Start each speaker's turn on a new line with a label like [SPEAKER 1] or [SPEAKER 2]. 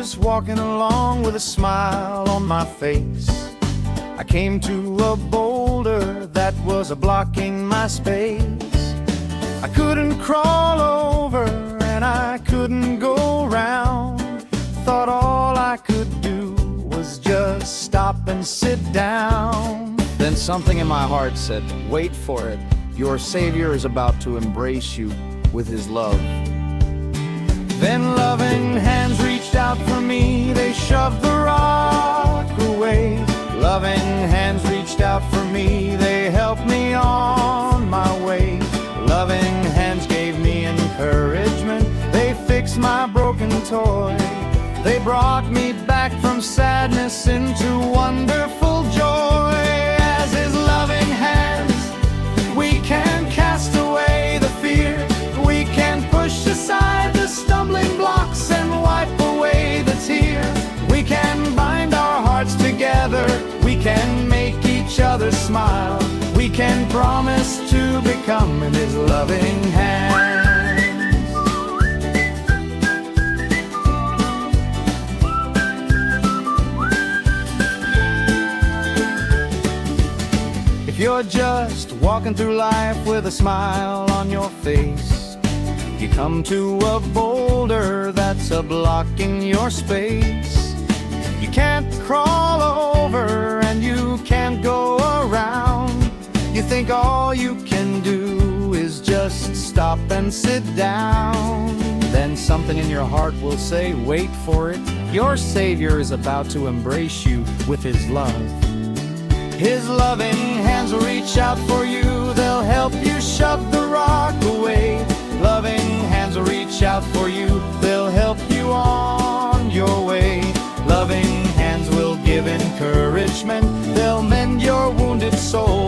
[SPEAKER 1] just walking along with a smile on my face. I came to a boulder that was blocking my space. I couldn't crawl over and I couldn't go round. Thought all I could do was just stop and sit down. Then something in my heart said, wait for it. Your Savior is about to embrace you with his love. Then loving hands reached out for me. They shoved the rock away. Loving hands reached out for me. They helped me on my way. Loving hands gave me encouragement. They fixed my broken toy. They brought me back from sadness into wonderful joy. As his loving hands, we can cast away the fear. We can push aside the stumbling blocks and wipe away the tear. We can bind our hearts together. We can make each other smile. We can promise to become in his loving hands. If you're just walking through life with a smile on your face, you come to a boulder that's blocking your space. You can't crawl over and you can't go around. You think all you can do is just stop and sit down. Then something in your heart will say, wait for it. Your Savior is about to embrace you with his love. His loving hands will reach out for you. They'll help you shove the rock away. Loving hands will reach out for you. They'll help you on your way. Loving hands will give encouragement. They'll mend your wounded soul.